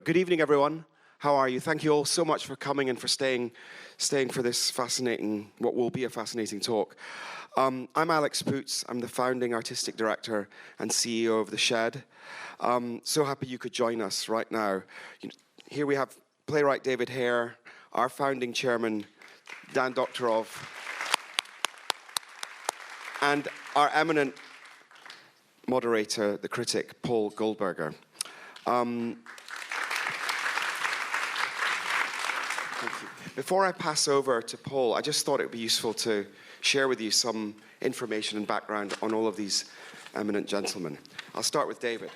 Good evening, everyone. How are you? Thank you all so much for coming and for staying for this fascinating, what will be a fascinating talk. I'm Alex Poots. I'm the founding artistic director and CEO of The Shed. So happy you could join us right now. Here we have Playwright David Hare, our founding chairman, Dan Doctoroff, and our eminent moderator, the critic, Paul Goldberger. Before I pass over to Paul, I just thought it would be useful to share with you some information and background on all of these eminent gentlemen. I'll start with David.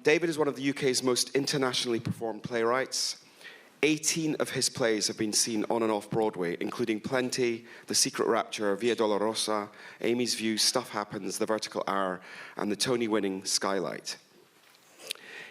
David is one of the UK's most internationally performed playwrights. 18 of his plays have been seen on and off Broadway, including Plenty, The Secret Rapture, Via Dolorosa, Amy's View, Stuff Happens, The Vertical Hour, and the Tony-winning Skylight.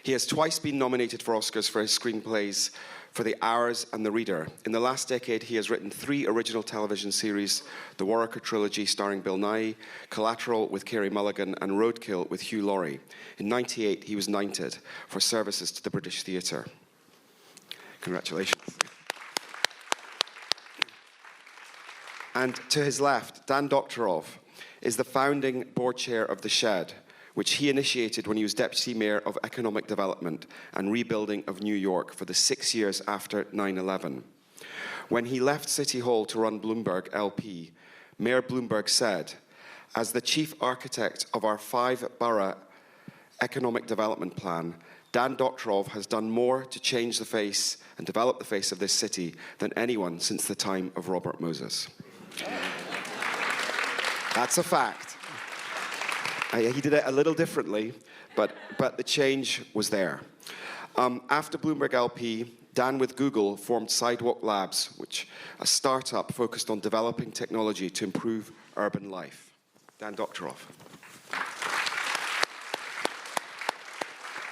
He has twice been nominated for Oscars for his screenplays for The Hours and The Reader. In the last decade, he has written 3 original television series, the Warwicker Trilogy starring Bill Nighy, Collateral with Carey Mulligan, and Roadkill with Hugh Laurie. In '98, he was knighted for services to the British Theatre. Congratulations. And to his left, Dan Doctoroff is the founding board chair of The Shed, which he initiated when he was Deputy Mayor of Economic Development and Rebuilding of New York for the 6 years after 9/11. When he left City Hall to run Bloomberg LP, Mayor Bloomberg said, "As the chief architect of our 5-borough economic development plan, Dan Doctoroff has done more to change the face and develop the face of this city than anyone since the time of Robert Moses." That's a fact. He did it a little differently, but the change was there. After Bloomberg LP, Dan with Google formed Sidewalk Labs, which a startup focused on developing technology to improve urban life. Dan Doctoroff.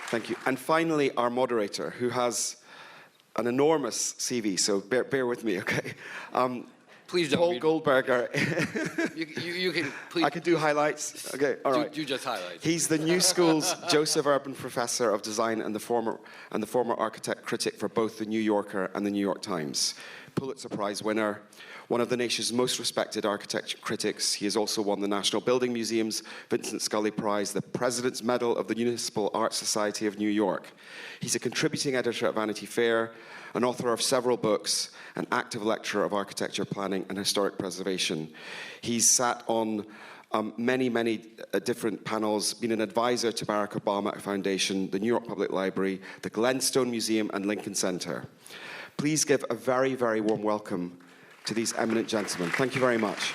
Thank you. And finally, our moderator, who has an enormous CV, so bear with me, okay? Please don't. Paul Goldberger. You can please. I can do highlights. Okay, all right. Do just highlights. He's the New School's Joseph Urban Professor of Design and the former architect critic for both the New Yorker and the New York Times. Pulitzer Prize winner, one of the nation's most respected architecture critics. He has also won the National Building Museum's Vincent Scully Prize, the President's Medal of the Municipal Art Society of New York. He's a contributing editor at Vanity Fair, an author of several books, an active lecturer of architecture planning and historic preservation. He's sat on many different panels, been an advisor to Barack Obama Foundation, the New York Public Library, the Glenstone Museum, and Lincoln Center. Please give a very, very warm welcome to these eminent gentlemen. Thank you very much.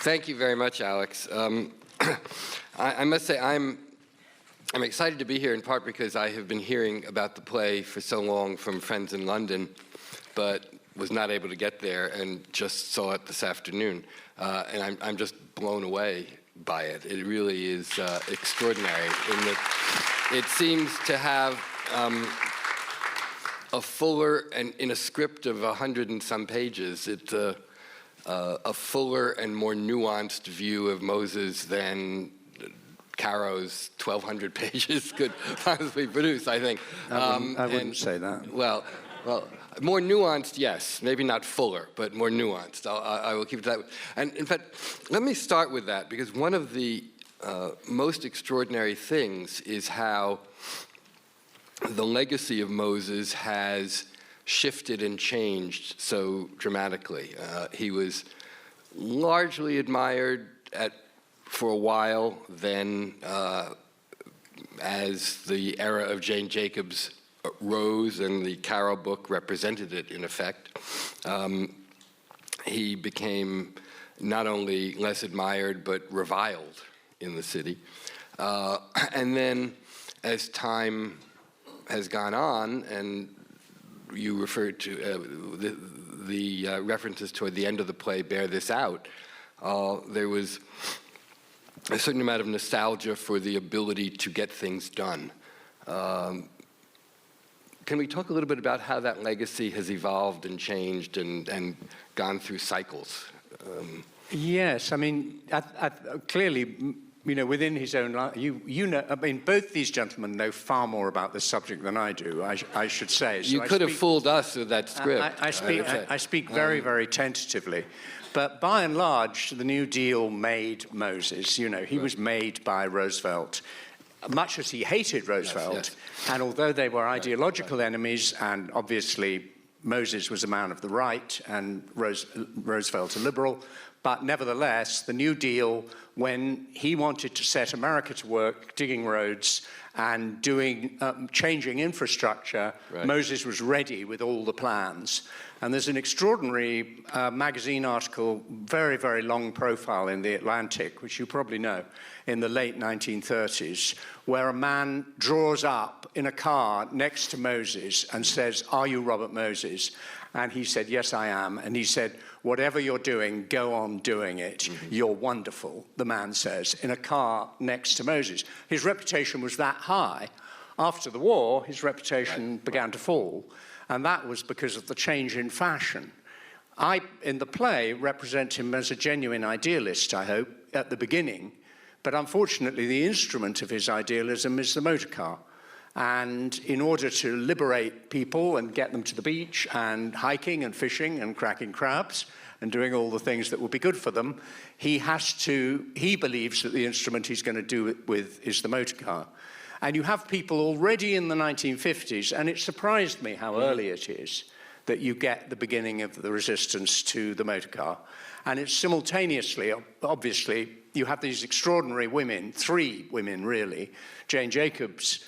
Thank you very much, Alex. I must say I'm excited to be here in part because I have been hearing about the play for so long from friends in London, but was not able to get there and just saw it this afternoon. And I'm just blown away by it. It really is extraordinary in that it seems to have a fuller, and in a script of 100 and some pages, it's a fuller and more nuanced view of Moses than Caro's 1,200 pages could possibly produce, I think. I wouldn't say that. Well, more nuanced, yes. Maybe not fuller, but more nuanced. I will keep it that way. And in fact, let me start with that, because one of the most extraordinary things is how the legacy of Moses has shifted and changed so dramatically. He was largely admired for a while, then as the era of Jane Jacobs rose and the Caro book represented it in effect, he became not only less admired but reviled in the city. And then as time has gone on, and you referred to the references toward the end of the play bear this out, there was a certain amount of nostalgia for the ability to get things done. Can we talk a little bit about how that legacy has evolved and changed and gone through cycles? Yes, I mean, clearly within his own life, I mean, both these gentlemen know far more about this subject than I do, I should say. So you could have fooled us with that script. I speak very, very tentatively. But by and large, the New Deal made Moses. He was made by Roosevelt. Much as he hated Roosevelt, and although they were ideological enemies, and obviously Moses was a man of the right and Roosevelt a liberal, but nevertheless, the New Deal, when he wanted to set America to work, digging roads and changing infrastructure, Moses was ready with all the plans. And there's an extraordinary magazine article, very, very long profile in The Atlantic, which you probably know, in the late 1930s, where a man draws up in a car next to Moses and says, "Are you Robert Moses?" And he said, "Yes, I am." And he said, "Whatever you're doing, go on doing it. Mm-hmm. You're wonderful," the man says, in a car next to Moses. His reputation was that high. After the war, his reputation began to fall. And that was because of the change in fashion. I, in the play, represent him as a genuine idealist, I hope, at the beginning. But unfortunately, the instrument of his idealism is the motor car. And in order to liberate people and get them to the beach and hiking and fishing and cracking crabs and doing all the things that will be good for them, he believes that the instrument he's going to do it with is the motor car. And you have people already in the 1950s, and it surprised me how early it is that you get the beginning of the resistance to the motor car. And it's simultaneously, obviously, you have these extraordinary women, 3 women really. Jane Jacobs'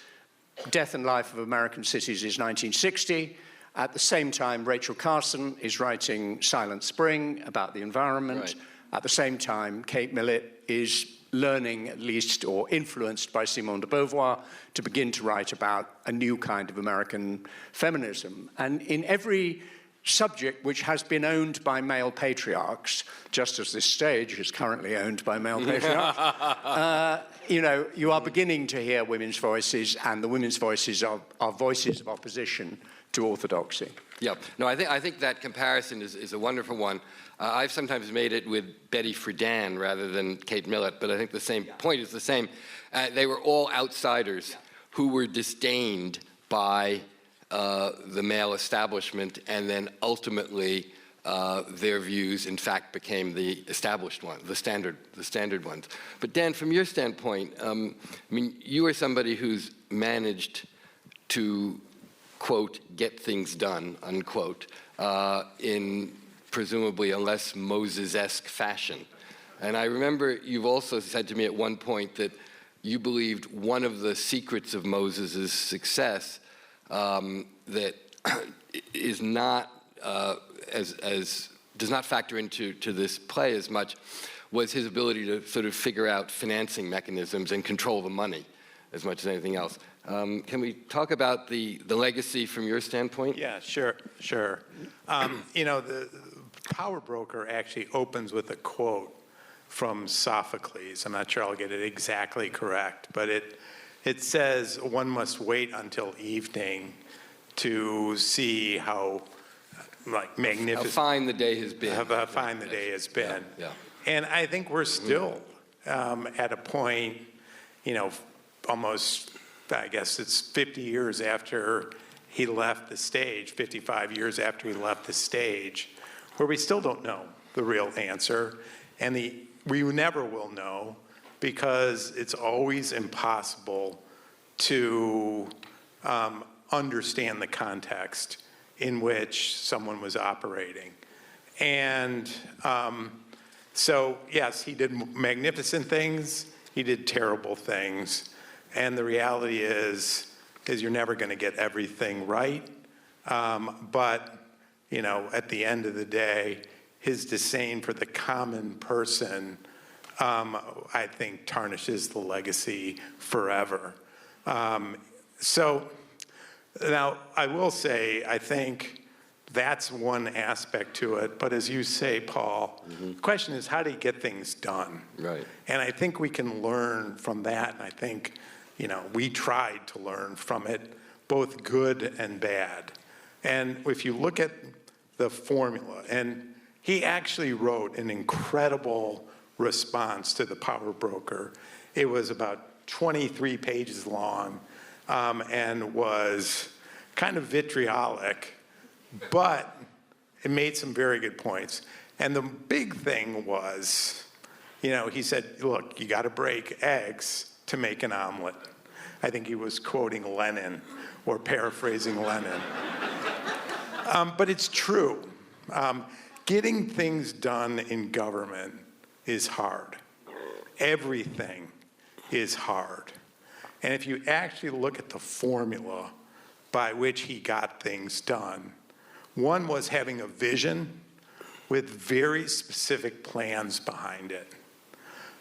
Death and Life of American Cities is 1960. At the same time, Rachel Carson is writing Silent Spring about the environment. Right. At the same time, Kate Millett is learning, at least, or influenced by Simone de Beauvoir, to begin to write about a new kind of American feminism. And in every subject which has been owned by male patriarchs, just as this stage is currently owned by male patriarchs, you are beginning to hear women's voices, and the women's voices are voices of opposition to orthodoxy. Yeah, no, I think that comparison is a wonderful one. I've sometimes made it with Betty Friedan rather than Kate Millett, but I think the same point is the same. They were all outsiders who were disdained by the male establishment, and then ultimately their views, in fact, became the established ones, the standard ones. But Dan, from your standpoint, I mean, you are somebody who's managed to, quote, get things done, unquote, in presumably a less Moses-esque fashion. And I remember you've also said to me at one point that you believed one of the secrets of Moses' success that is not does not factor into this play as much was his ability to sort of figure out financing mechanisms and control the money as much as anything else. Can we talk about the legacy from your standpoint? Yeah, sure. The Power Broker actually opens with a quote from Sophocles. I'm not sure I'll get it exactly correct, but it says, "One must wait until evening to see how magnificent, how fine the day has been." How fine the day has been. Yeah. And I think we're still at a point, almost, I guess it's 50 years after he left the stage, 55 years after he left the stage, where we still don't know the real answer. And we never will know, because it's always impossible to understand the context in which someone was operating. And so, yes, he did magnificent things, he did terrible things, and the reality is you're never going to get everything right. But, at the end of the day, his disdain for the common person, I think, tarnishes the legacy forever. So now, I will say, I think that's one aspect to it. But as you say, Paul, the question is, how do you get things done? Right. And I think we can learn from that. And I think, we tried to learn from it, both good and bad. And if you look at the formula, and he actually wrote an incredible response to the Power Broker. It was about 23 pages long and was kind of vitriolic, but it made some very good points. And the big thing was, he said, look, you got to break eggs to make an omelet. I think he was quoting Lenin or paraphrasing Lenin. But it's true. Getting things done in government is hard. Everything is hard. And if you actually look at the formula by which he got things done, one was having a vision with very specific plans behind it.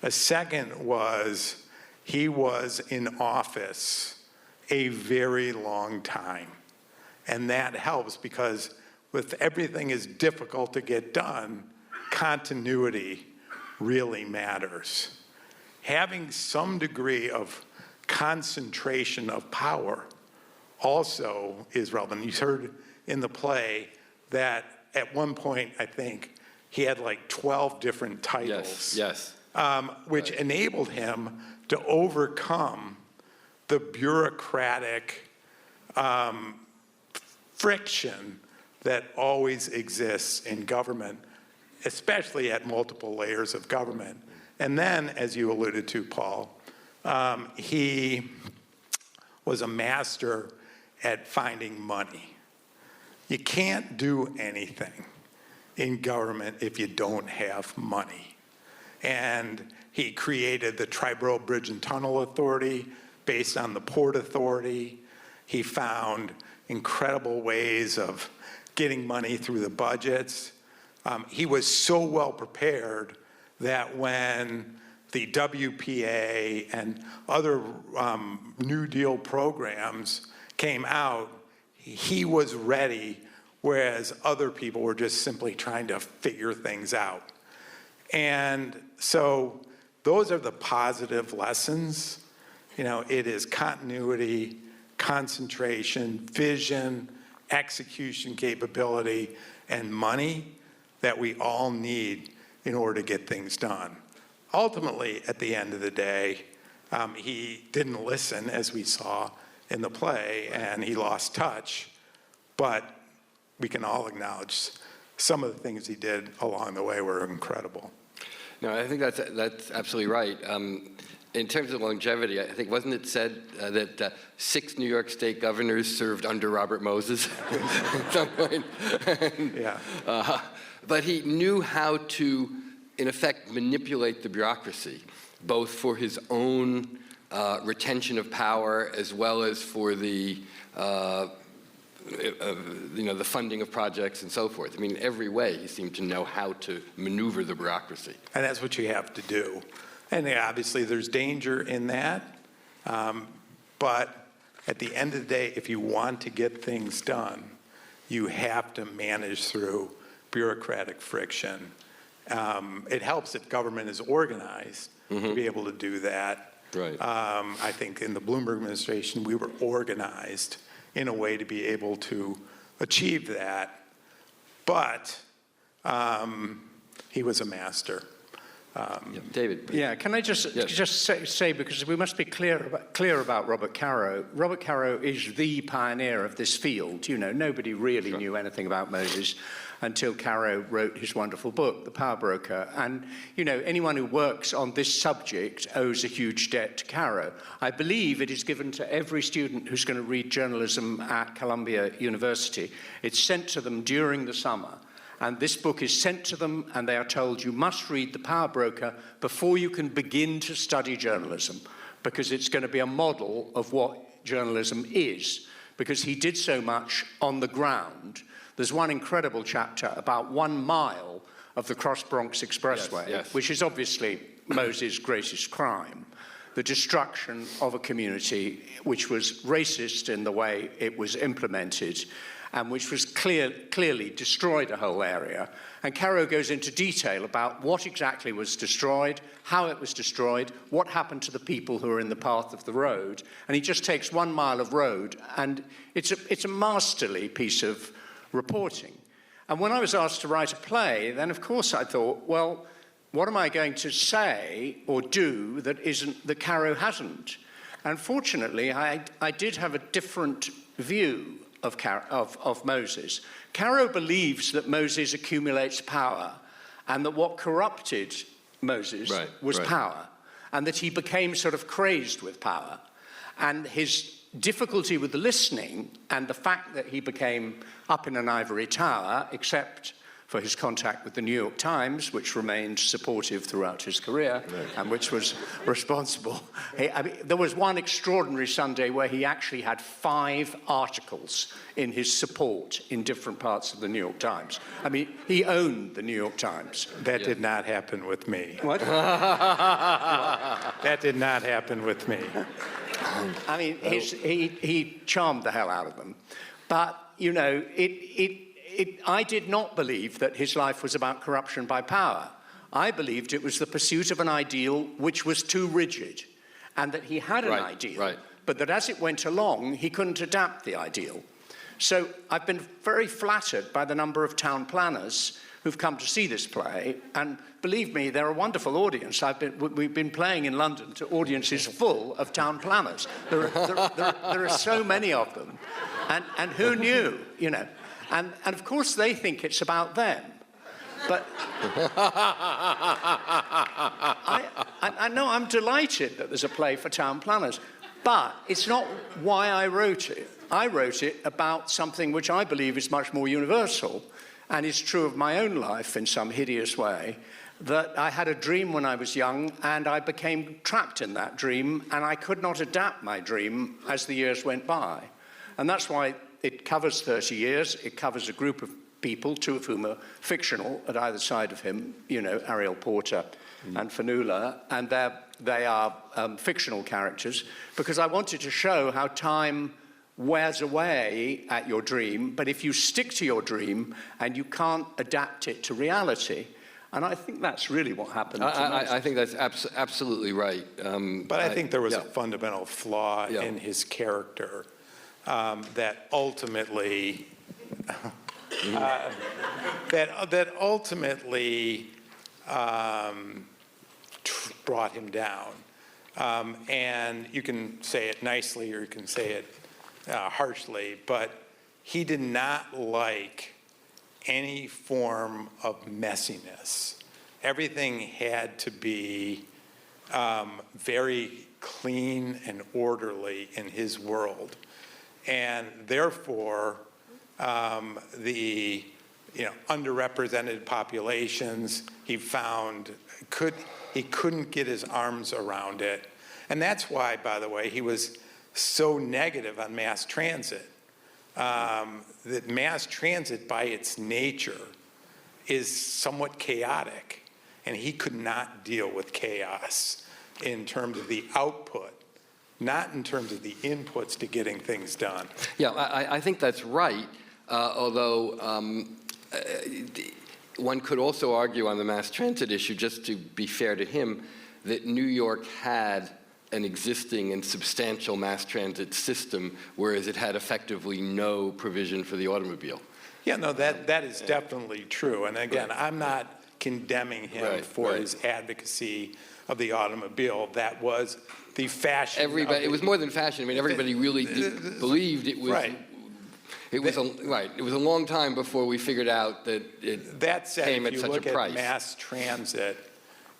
A second was he was in office a very long time. And that helps because with everything is difficult to get done, continuity really matters. Having some degree of concentration of power also is relevant. You heard in the play that at one point, I think, he had like 12 different titles. Yes. Which enabled him to overcome the bureaucratic friction that always exists in government, especially at multiple layers of government. And then, as you alluded to, Paul, he was a master at finding money. You can't do anything in government if you don't have money. And he created the Triborough Bridge and Tunnel Authority based on the Port Authority. He found incredible ways of getting money through the budgets. He was so well prepared that when the WPA and other New Deal programs came out, he was ready, whereas other people were just simply trying to figure things out. And so those are the positive lessons. It is continuity, concentration, vision, execution capability, and money that we all need in order to get things done. Ultimately, at the end of the day, he didn't listen, as we saw in the play, and he lost touch. But we can all acknowledge some of the things he did along the way were incredible. No, I think that's absolutely right. In terms of longevity, I think, wasn't it said that 6 New York State governors served under Robert Moses at some point? Yeah. But he knew how to, in effect, manipulate the bureaucracy, both for his own retention of power as well as for the the funding of projects and so forth. I mean, in every way, he seemed to know how to maneuver the bureaucracy. And that's what you have to do. And obviously, there's danger in that. But at the end of the day, if you want to get things done, you have to manage through bureaucratic friction. It helps if government is organized to be able to do that. Right. I think in the Bloomberg administration, we were organized in a way to be able to achieve that. But he was a master. David. Yeah, can I just say, because we must be clear about Robert Caro. Robert Caro is the pioneer of this field. Nobody really knew anything about Moses until Caro wrote his wonderful book, The Power Broker. And, anyone who works on this subject owes a huge debt to Caro. I believe it is given to every student who's going to read journalism at Columbia University. It's sent to them during the summer. And this book is sent to them, and they are told, you must read The Power Broker before you can begin to study journalism, because it's going to be a model of what journalism is, because he did so much on the ground. There's one incredible chapter about 1 mile of the Cross-Bronx Expressway, which is obviously Moses' greatest crime, the destruction of a community which was racist in the way it was implemented, and which was clearly destroyed a whole area. And Caro goes into detail about what exactly was destroyed, how it was destroyed, what happened to the people who were in the path of the road. And he just takes 1 mile of road, and it's a masterly piece of reporting. And when I was asked to write a play, then of course I thought, well, what am I going to say or do that Caro hasn't? And fortunately, I did have a different view of Moses. Caro believes that Moses accumulates power, and that what corrupted Moses was power, and that he became sort of crazed with power. And his difficulty with the listening, and the fact that he became up in an ivory tower, except for his contact with the New York Times, which remained supportive throughout his career, and which was responsible. There was one extraordinary Sunday where he actually had 5 articles in his support in different parts of the New York Times. I mean, he owned the New York Times. That did not happen with me. What? That did not happen with me. I mean, he charmed the hell out of them. But, you know, I did not believe that his life was about corruption by power. I believed it was the pursuit of an ideal which was too rigid, and that he had an ideal, but that as it went along, he couldn't adapt the ideal. So I've been very flattered by the number of town planners who've come to see this play, and believe me, they're a wonderful audience. We've been playing in London to audiences full of town planners. There are so many of them, and who knew, you know? And of course they think it's about them. But I know I'm delighted that there's a play for town planners, but it's not why I wrote it. I wrote it about something which I believe is much more universal and is true of my own life in some hideous way, that I had a dream when I was young and I became trapped in that dream, and I could not adapt my dream as the years went by. And that's why it covers 30 years. It covers a group of people, 2 of whom are fictional at either side of him, you know, Ariel Porter and Fanula, and they are fictional characters, because I wanted to show how time wears away at your dream, but if you stick to your dream and you can't adapt it to reality. And I think that's really what happened. I think that's absolutely right. But I think there was a fundamental flaw in his character. That ultimately brought him down. And you can say it nicely or you can say it harshly, but he did not like any form of messiness. Everything had to be very clean and orderly in his world. And therefore, the underrepresented populations, he found he couldn't get his arms around it. And that's why, by the way, he was so negative on mass transit. That mass transit, by its nature, is somewhat chaotic. And he could not deal with chaos in terms of the output, not in terms of the inputs to getting things done. Yeah, I think that's right, although one could also argue on the mass transit issue, just to be fair to him, that New York had an existing and substantial mass transit system, whereas it had effectively no provision for the automobile. Yeah, no, that is definitely true. And again, I'm not condemning him for his advocacy of the automobile. That was the fashion. It was more than fashion. I mean, everybody really believed it was. Right. It was a long time before we figured out that it came at such a price. If you look at mass transit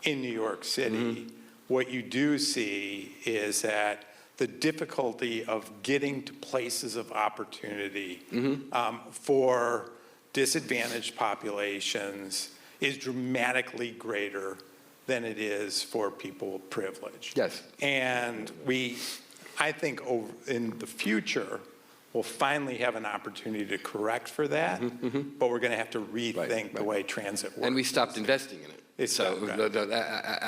in New York City, what you do see is that the difficulty of getting to places of opportunity for disadvantaged populations is dramatically greater than it is for people of privilege. Yes. And I think in the future, we'll finally have an opportunity to correct for that, but we're going to have to rethink the way transit works. And we stopped investing in it.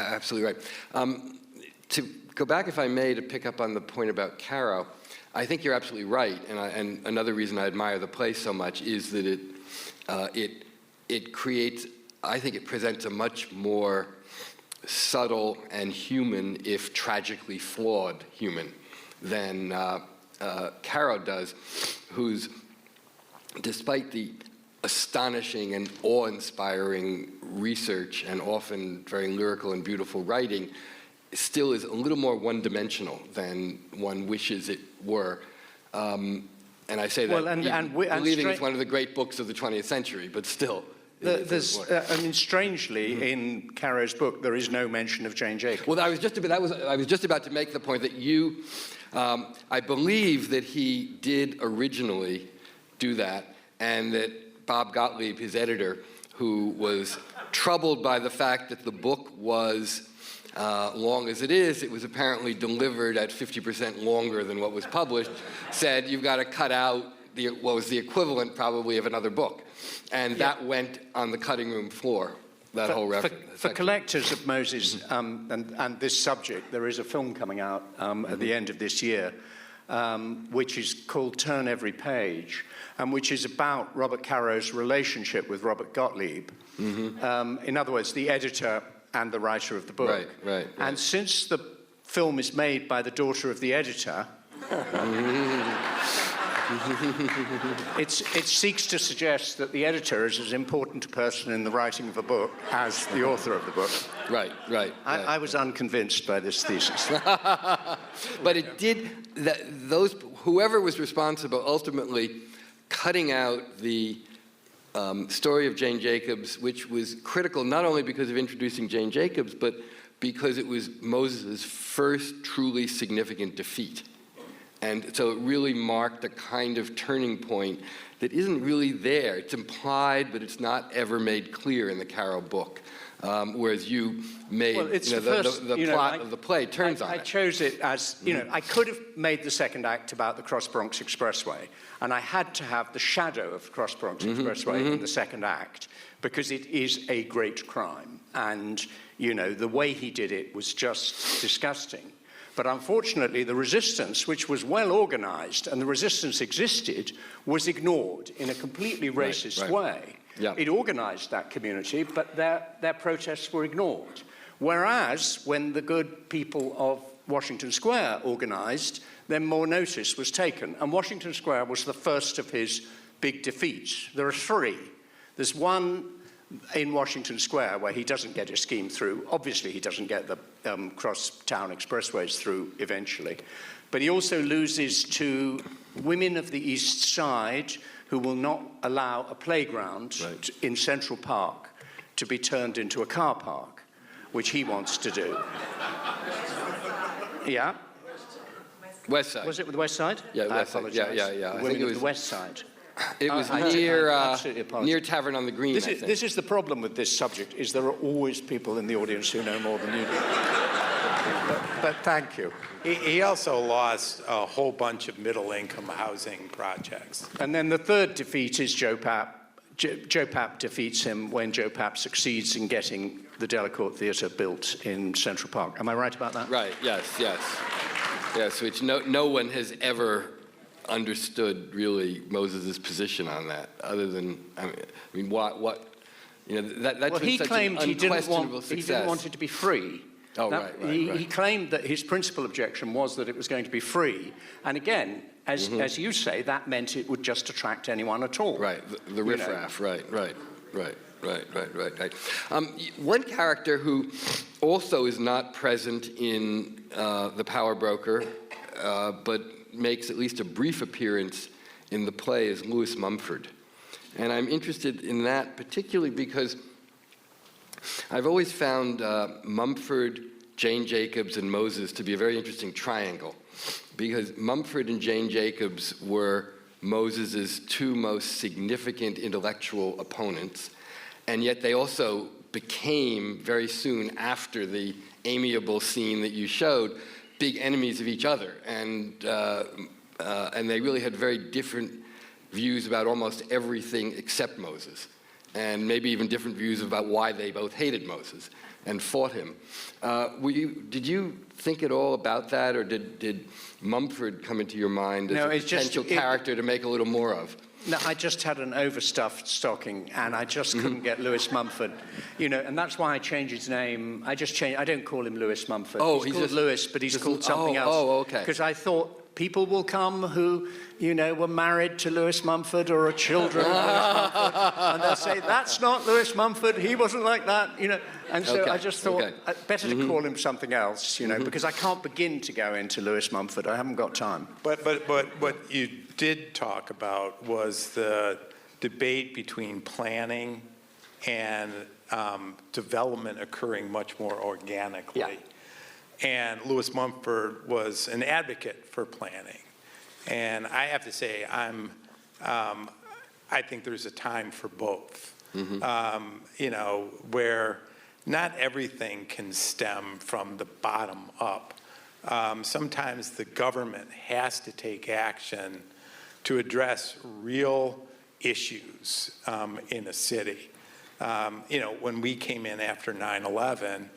Absolutely right. To go back, if I may, to pick up on the point about Caro, I think you're absolutely right. And another reason I admire the play so much is that it creates, I think it presents a much more subtle and human, if tragically flawed human, than Caro does, who's, despite the astonishing and awe-inspiring research and often very lyrical and beautiful writing still is a little more one-dimensional than one wishes it were. And I say that believing it's one of the great books of the 20th century, but still. Strangely, in Caro's book, there is no mention of Jane Jacobs. Well, I was just about to make the point that I believe that he did originally do that, and that Bob Gottlieb, his editor, who was troubled by the fact that the book was long as it is, it was apparently delivered at 50% longer than what was published, said you've got to cut out what was the equivalent probably of another book. And that went on the cutting room floor, that whole reference. For collectors of Moses and this subject, there is a film coming out at the end of this year, which is called Turn Every Page, and which is about Robert Caro's relationship with Robert Gottlieb. In other words, the editor and the writer of the book. Right. And since the film is made by the daughter of the editor, it seeks to suggest that the editor is as important a person in the writing of a book as the author of the book. Right. I was unconvinced by this thesis. But it did, whoever was responsible ultimately cutting out the story of Jane Jacobs, which was critical not only because of introducing Jane Jacobs, but because it was Moses' first truly significant defeat. And so it really marked a kind of turning point that isn't really there. It's implied, but it's not ever made clear in the Caro book. Whereas you made the plot of the play turns on it. I chose it as, I could have made the second act about the Cross Bronx Expressway, and I had to have the shadow of the Cross Bronx Expressway in the second act, because it is a great crime. And, the way he did it was just disgusting. But unfortunately, the resistance, which was well organized, and the resistance existed, was ignored in a completely racist way. Yeah. It organized that community, but their protests were ignored. Whereas, when the good people of Washington Square organized, then more notice was taken. And Washington Square was the first of his big defeats. There are three. There's one in Washington Square where he doesn't get his scheme through. Obviously, he doesn't get the cross-town expressways through eventually. But he also loses to women of the East Side who will not allow a playground in Central Park to be turned into a car park, which he wants to do. Yeah? West Side. Was it with the West Side? Yeah, West Side. Yeah. I think it was the West Side. It was near Tavern on the Green, I think. This is the problem with this subject, is there are always people in the audience who know more than you do. But thank you. He also lost a whole bunch of middle-income housing projects. And then the third defeat is Joe Papp. Joe Papp defeats him when Joe Papp succeeds in getting the Delacorte Theatre built in Central Park. Am I right about that? Right, yes. Yes, which no one has ever understood really Moses' position on that, other than that's he claimed he didn't success. want it to be free. Right. He claimed that his principal objection was that it was going to be free, and again, as you say, that meant it would just attract anyone at all. Right, the riffraff. Right. One character who also is not present in The Power Broker, but makes at least a brief appearance in the play is Lewis Mumford. And I'm interested in that particularly because I've always found Mumford, Jane Jacobs, and Moses to be a very interesting triangle, because Mumford and Jane Jacobs were Moses's two most significant intellectual opponents, and yet they also became, very soon after the amiable scene that you showed, big enemies of each other, and they really had very different views about almost everything except Moses, and maybe even different views about why they both hated Moses and fought him. Did you think at all about that, or did Mumford come into your mind as a potential character to make a little more of? No, I just had an overstuffed stocking, and I just couldn't get Lewis Mumford, and that's why I changed his name. I don't call him Lewis Mumford. He's called Lewis, but he's called something else. Oh, okay. Because I thought people will come who, were married to Lewis Mumford or are children of Lewis Mumford, and they'll say, that's not Lewis Mumford, he wasn't like that, And so I just thought, better to call him something else, because I can't begin to go into Lewis Mumford. I haven't got time. But what you did talk about was the debate between planning and development occurring much more organically. Yeah. And Lewis Mumford was an advocate for planning. And I have to say, I think there's a time for both. Where not everything can stem from the bottom up. Sometimes the government has to take action to address real issues in a city. When we came in after 9/11,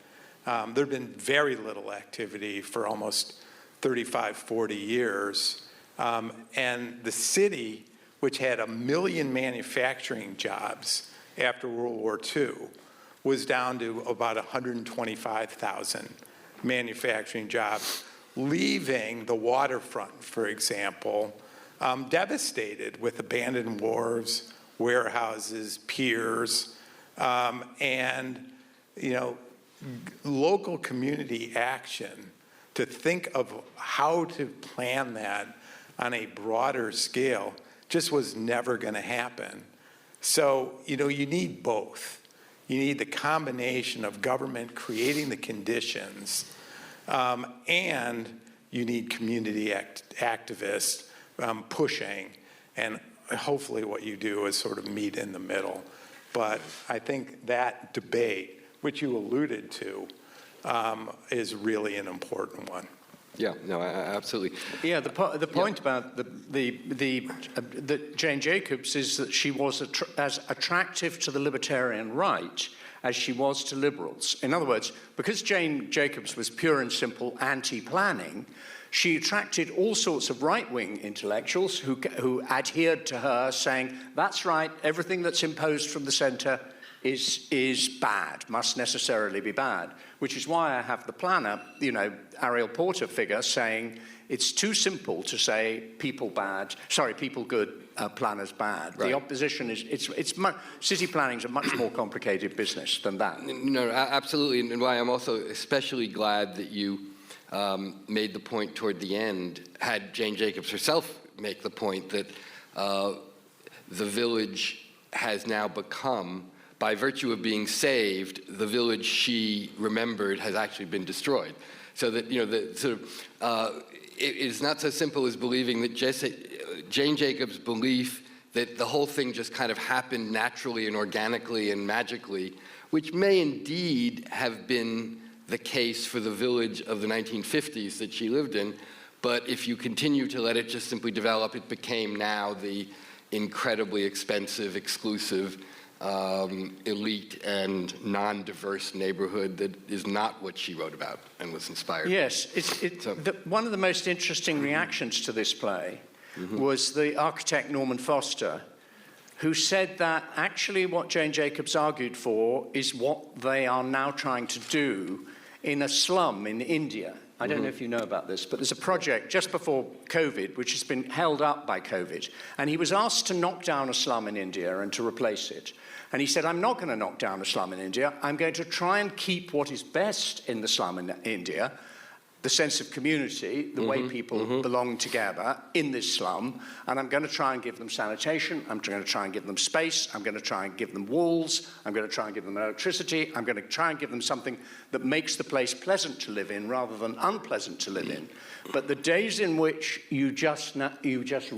there had been very little activity for almost 35, 40 years. And the city, which had 1 million manufacturing jobs after World War II, was down to about 125,000 manufacturing jobs, leaving the waterfront, for example, devastated with abandoned wharves, warehouses, piers, and local community action to think of how to plan that on a broader scale just was never going to happen. So, you need both. You need the combination of government creating the conditions, and you need community activists pushing, and hopefully what you do is sort of meet in the middle. But I think that debate, which you alluded to, is really an important one. Yeah, no, absolutely. Yeah, the point about the Jane Jacobs is that she was as attractive to the libertarian right as she was to liberals. In other words, because Jane Jacobs was pure and simple anti-planning, she attracted all sorts of right-wing intellectuals who adhered to her, saying, that's right, everything that's imposed from the center is bad, must necessarily be bad, which is why I have the planner, Ariel Porter figure saying it's too simple to say people good, planners bad. Right. The opposition city planning is a much more complicated business than that. No, absolutely, and why I'm also especially glad that you made the point toward the end, had Jane Jacobs herself make the point that the village has now become, by virtue of being saved, the village she remembered has actually been destroyed. So that, it is not so simple as believing that Jane Jacobs' belief that the whole thing just kind of happened naturally and organically and magically, which may indeed have been the case for the village of the 1950s that she lived in, but if you continue to let it just simply develop, it became now the incredibly expensive, exclusive, elite and non-diverse neighborhood that is not what she wrote about and was inspired. Yes, one of the most interesting reactions to this play was the architect Norman Foster, who said that actually what Jane Jacobs argued for is what they are now trying to do in a slum in India. I don't know if you know about this, but there's a project just before COVID, which has been held up by COVID. And he was asked to knock down a slum in India and to replace it. And he said, I'm not going to knock down a slum in India. I'm going to try and keep what is best in the slum in India, the sense of community, the way people belong together in this slum, and I'm going to try and give them sanitation, I'm going to try and give them space, I'm going to try and give them walls, I'm going to try and give them electricity, I'm going to try and give them something that makes the place pleasant to live in rather than unpleasant to live in. But the days in which you just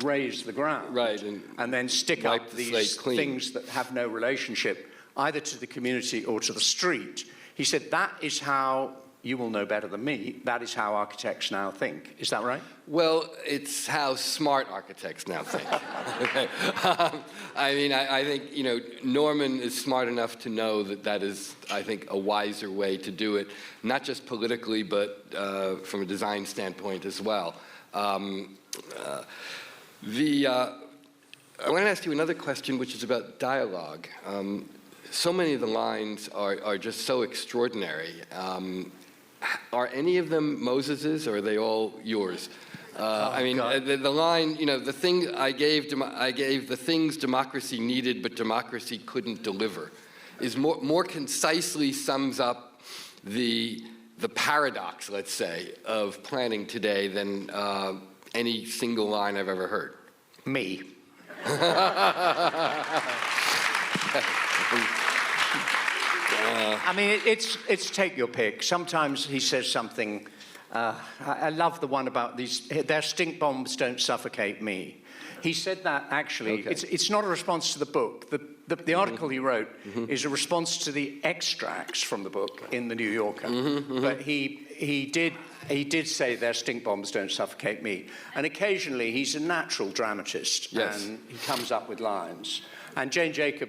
raise the ground, right, and then stick up these things that have no relationship either to the community or to the street, he said that is how, you will know better than me, that is how architects now think. Is that right? Well, it's how smart architects now think. Okay. I think, Norman is smart enough to know that that is, I think, a wiser way to do it, not just politically, but from a design standpoint as well. I want to ask you another question, which is about dialogue. So many of the lines are just so extraordinary. Are any of them Moses's, or are they all yours? I mean, the line, the thing I gave the things democracy needed but democracy couldn't deliver, is more concisely sums up the paradox, let's say, of planning today than any single line I've ever heard. Me. I mean, it's take your pick. Sometimes he says something. I love the one about their stink bombs don't suffocate me. He said that actually. Okay. It's not a response to the book. The article he wrote is a response to the extracts from the book in the New Yorker. But he did say their stink bombs don't suffocate me. And occasionally he's a natural dramatist, and he comes up with lines. And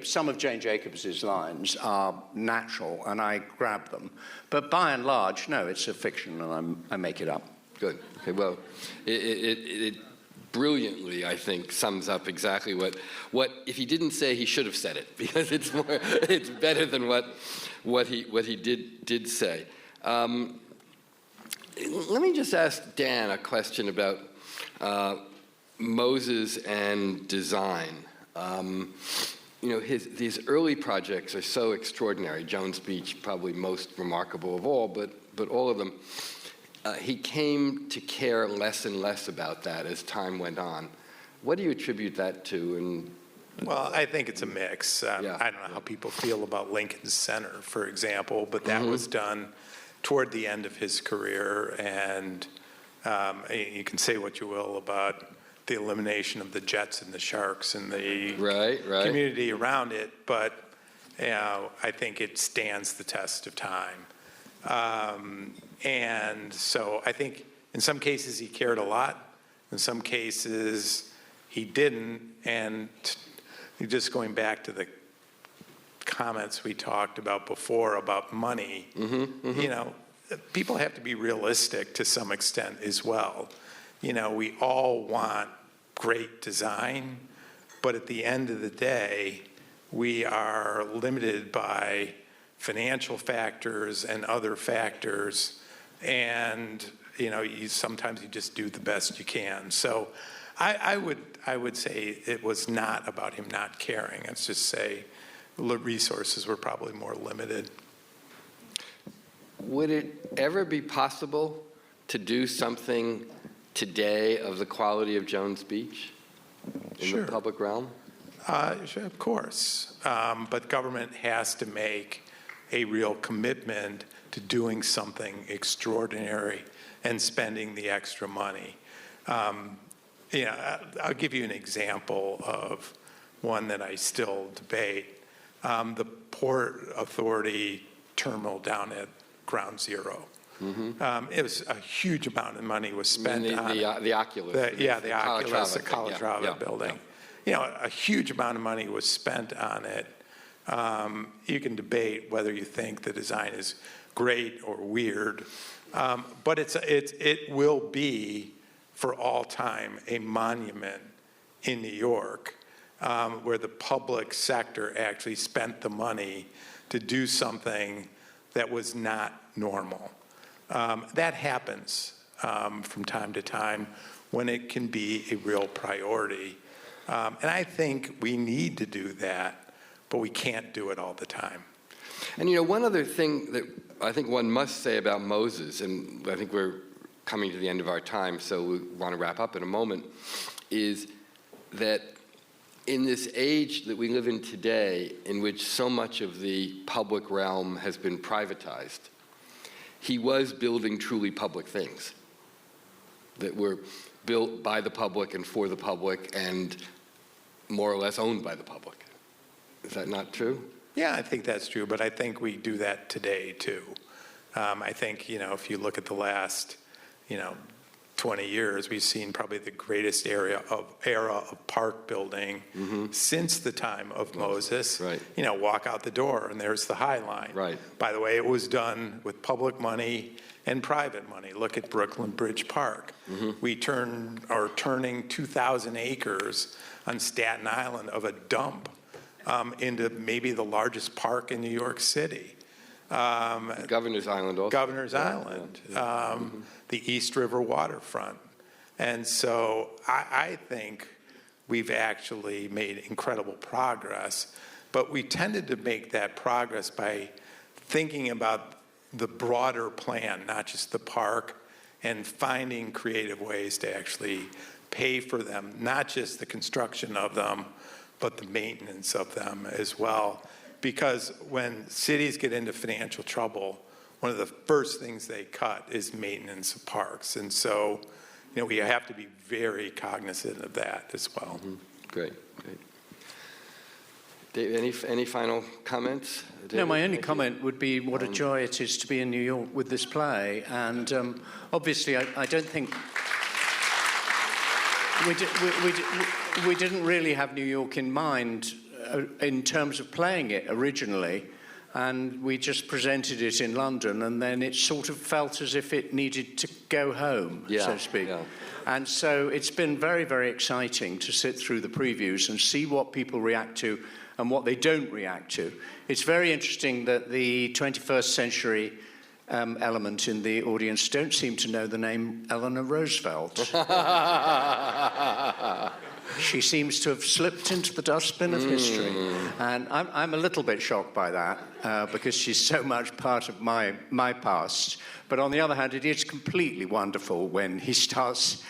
some of Jane Jacobs' lines are natural, and I grab them. But by and large, no, it's a fiction, and I make it up. Good. Okay. Well, it brilliantly, I think, sums up exactly what if he didn't say, he should have said it, because it's better than what he did say. Let me just ask Dan a question about Moses and design. These early projects are so extraordinary. Jones Beach, probably most remarkable of all, but all of them. He came to care less and less about that as time went on. What do you attribute that to? Well, I think it's a mix. I don't know how people feel about Lincoln Center, for example, but that was done toward the end of his career, and you can say what you will about the elimination of the Jets and the Sharks and the community around it, but I think it stands the test of time. And so I think in some cases he cared a lot, in some cases he didn't, and just going back to the comments we talked about before about money, people have to be realistic to some extent as well. We all want great design, but at the end of the day, we are limited by financial factors and other factors, and sometimes you just do the best you can. So I would say it was not about him not caring. Let's just say the resources were probably more limited. Would it ever be possible to do something today of the quality of Jones Beach in the public realm? Sure, of course. But government has to make a real commitment to doing something extraordinary and spending the extra money. I'll give you an example of one that I still debate. The Port Authority terminal down at Ground Zero. It was a huge amount of money was spent on the Oculus. The Oculus, the Calatrava building. A huge amount of money was spent on it. You can debate whether you think the design is great or weird, but it will be for all time a monument in New York, where the public sector actually spent the money to do something that was not normal. That happens from time to time when it can be a real priority. And I think we need to do that, but we can't do it all the time. And one other thing that I think one must say about Moses, and I think we're coming to the end of our time, so we want to wrap up in a moment, is that in this age that we live in today, in which so much of the public realm has been privatized, he was building truly public things that were built by the public and for the public and more or less owned by the public. Is that not true? Yeah, I think that's true, but I think we do that today too. I think, if you look at the last, 20 years, we've seen probably the greatest era of park building since the time of Moses. Right. Walk out the door and there's the High Line. Right. By the way, it was done with public money and private money. Look at Brooklyn Bridge Park. We are turning 2,000 acres on Staten Island of a dump into maybe the largest park in New York City. Governor's Island also. Governor's Island. The East River waterfront. And so I think we've actually made incredible progress, but we tended to make that progress by thinking about the broader plan, not just the park, and finding creative ways to actually pay for them, not just the construction of them, but the maintenance of them as well. Because when cities get into financial trouble, one of the first things they cut is maintenance of parks. And so, we have to be very cognizant of that as well. Mm-hmm. Great. Dave, any final comments? David? No, my only comment would be what a joy it is to be in New York with this play. And obviously, I don't think we didn't really have New York in mind in terms of playing it originally. And we just presented it in London, and then it sort of felt as if it needed to go home, so to speak. Yeah. And so it's been very, very exciting to sit through the previews and see what people react to and what they don't react to. It's very interesting that the 21st century element in the audience don't seem to know the name Eleanor Roosevelt. She seems to have slipped into the dustbin of history. And I'm a little bit shocked by that because she's so much part of my past. But on the other hand, it is completely wonderful when he starts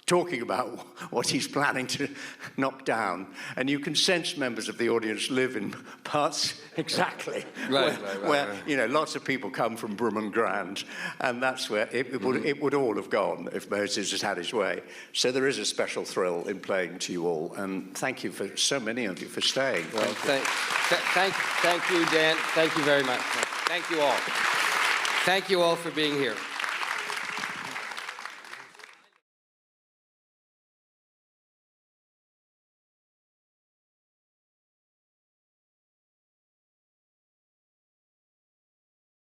talking about what he's planning to knock down. And you can sense members of the audience live in parts exactly where lots of people come from Brum and Grand, and that's where it would all have gone if Moses had had his way. So there is a special thrill in playing to you all, and thank you for so many of you for staying. Well, thank you, Dan. Thank you very much. Thank you all. Thank you all for being here.